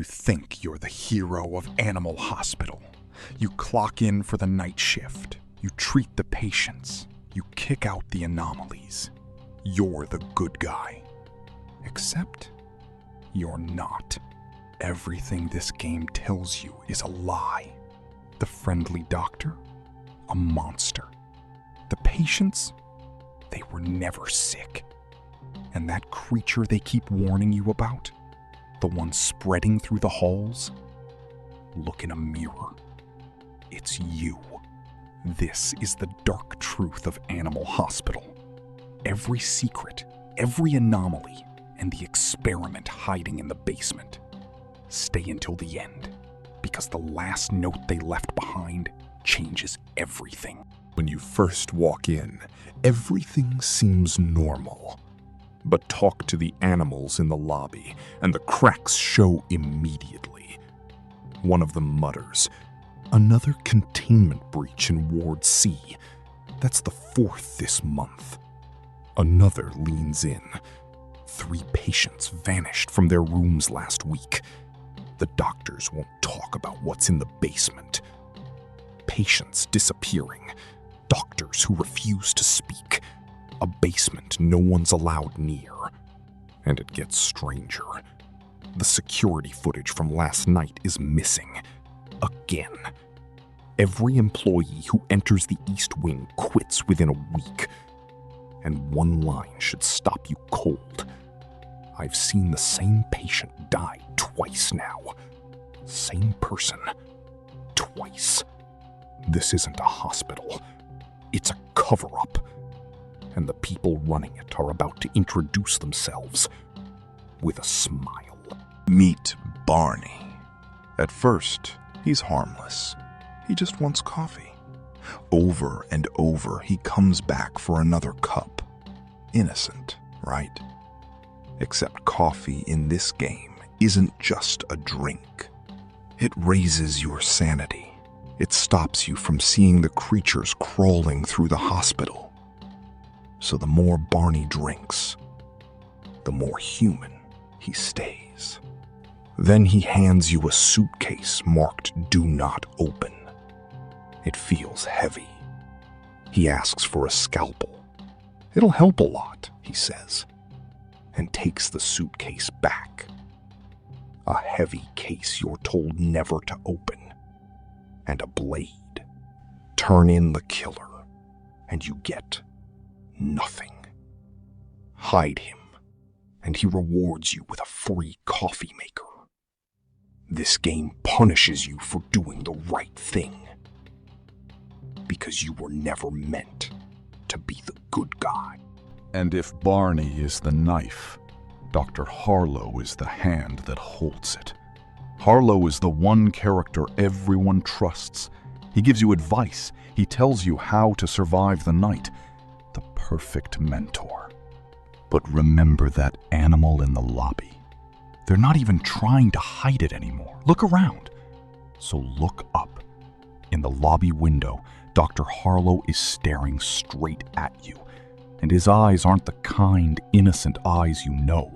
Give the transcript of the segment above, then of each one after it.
You think you're the hero of Animal Hospital. You clock in for the night shift. You treat the patients. You kick out the anomalies. You're the good guy. Except you're not. Everything this game tells you is a lie. The friendly doctor? A monster. The patients? They were never sick. And that creature they keep warning you about? The one spreading through the halls? Look in a mirror. It's you. This is the dark truth of Animal Hospital. Every secret, every anomaly, and the experiment hiding in the basement. Stay until the end, because the last note they left behind changes everything. When you first walk in, everything seems normal. But talk to the animals in the lobby, and the cracks show immediately. One of them mutters, "Another containment breach in Ward C. That's the 4th this month." Another leans in. 3 patients vanished from their rooms last week. The doctors won't talk about what's in the basement. Patients disappearing. Doctors who refuse to speak. A basement no one's allowed near. And it gets stranger. The security footage from last night is missing. Again. Every employee who enters the East Wing quits within a week. And one line should stop you cold. I've seen the same patient die twice now. Same person. Twice. This isn't a hospital. It's a cover-up. And the people running it are about to introduce themselves with a smile. Meet Barney. At first, he's harmless. He just wants coffee. Over and over, he comes back for another cup. Innocent, right? Except coffee in this game isn't just a drink. It raises your sanity. It stops you from seeing the creatures crawling through the hospital. So the more Barney drinks, the more human he stays. Then he hands you a suitcase marked "Do Not Open." It feels heavy. He asks for a scalpel. "It'll help a lot," he says, and takes the suitcase back. A heavy case you're told never to open, and a blade. Turn in the killer, and you get nothing. Hide him, and he rewards you with a free coffee maker. This game punishes you for doing the right thing, because you were never meant to be the good guy. And if Barney is the knife, Dr. Harlow is the hand that holds it. Harlow is the one character everyone trusts. He gives you advice. He tells you how to survive the night. The perfect mentor. But remember that animal in the lobby. They're not even trying to hide it anymore. Look around. So look up. In the lobby window, Dr. Harlow is staring straight at you. And his eyes aren't the kind, innocent eyes you know.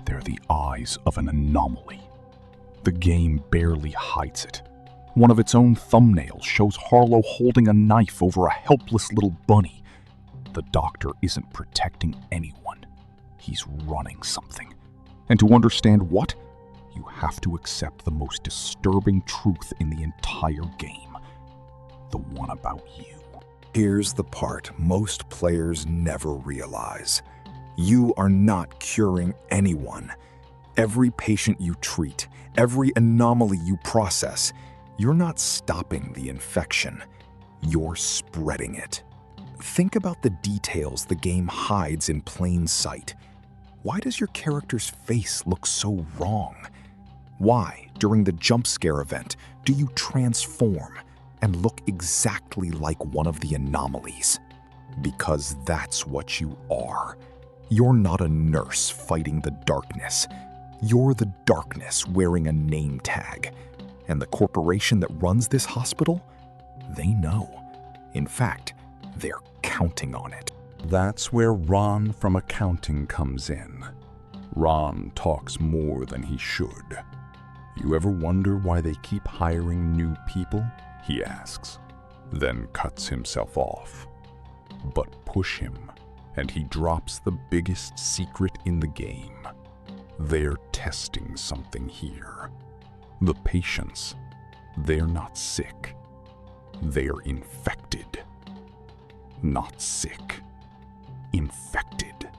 They're the eyes of an anomaly. The game barely hides it. One of its own thumbnails shows Harlow holding a knife over a helpless little bunny. The doctor isn't protecting anyone. He's running something. And to understand what, you have to accept the most disturbing truth in the entire game. The one about you. Here's the part most players never realize. You are not curing anyone. Every patient you treat, every anomaly you process, you're not stopping the infection. You're spreading it. Think about the details the game hides in plain sight. Why does your character's face look so wrong? Why, during the jump scare event, do you transform and look exactly like one of the anomalies? Because that's what you are. You're not a nurse fighting the darkness. You're the darkness wearing a name tag. And the corporation that runs this hospital, they know. In fact, they're counting on it. That's where Ron from accounting comes in. Ron talks more than he should. You ever wonder why they keep hiring new people? He asks, then cuts himself off. But push him, and he drops the biggest secret in the game. They're testing something here. The patients, they're not sick. They're infected. Not sick. Infected.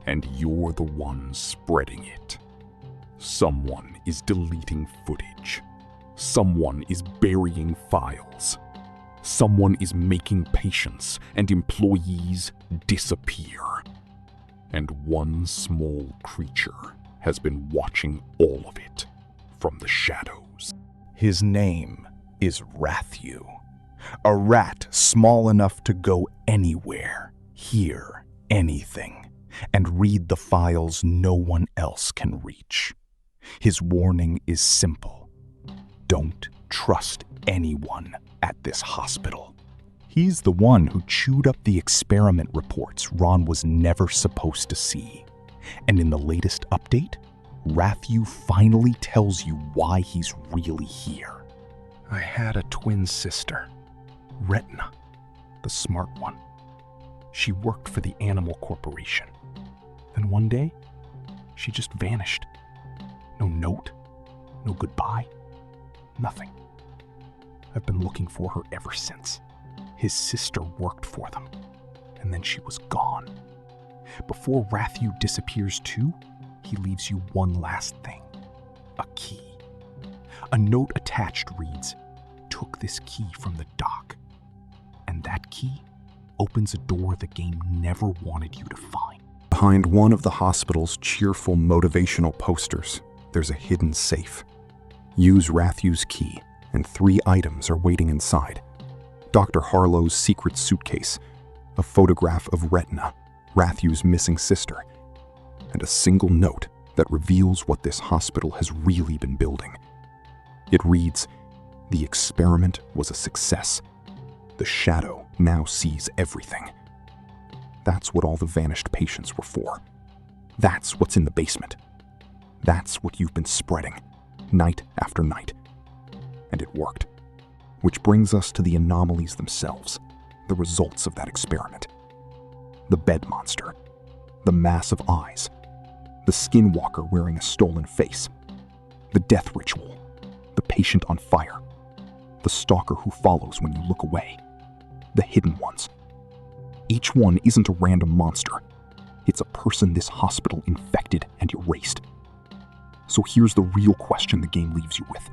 And you're the one spreading it. Someone is deleting footage. Someone is burying files. Someone is making patients and employees disappear. And one small creature has been watching all of it from the shadows. His name is Ratthew, a rat small enough to go anywhere, hear anything, and read the files no one else can reach. His warning is simple: don't trust anyone at this hospital. He's the one who chewed up the experiment reports Ron was never supposed to see. And in the latest update, Ratthew finally tells you why he's really here. I had a twin sister, Retina, the smart one. She worked for the Animal Corporation. Then one day, she just vanished. No note, no goodbye, nothing. I've been looking for her ever since. His sister worked for them, and then she was gone. Before Ratthew disappears too, he leaves you one last thing: a key. A note attached reads, "Took this key from the dock." And that key opens a door the game never wanted you to find. Behind one of the hospital's cheerful motivational posters, there's a hidden safe. Use Ratthew's key, and 3 items are waiting inside. Dr. Harlow's secret suitcase, a photograph of Retina, Ratthew's missing sister, and a single note that reveals what this hospital has really been building. It reads, "The experiment was a success. The shadow now sees everything." That's what all the vanished patients were for. That's what's in the basement. That's what you've been spreading, night after night. And it worked. Which brings us to the anomalies themselves, the results of that experiment. The bed monster, the mass of eyes, the skinwalker wearing a stolen face, the death ritual, the patient on fire, the stalker who follows when you look away, the hidden ones. Each one isn't a random monster. It's a person this hospital infected and erased. So here's the real question the game leaves you with.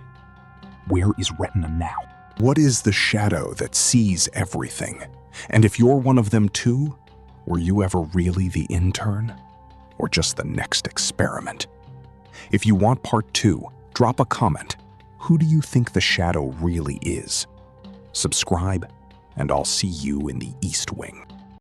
Where is Retina now? What is the shadow that sees everything? And if you're one of them too, were you ever really the intern? Or just the next experiment? If you want part 2, drop a comment. Who do you think the shadow really is? Subscribe, and I'll see you in the East Wing.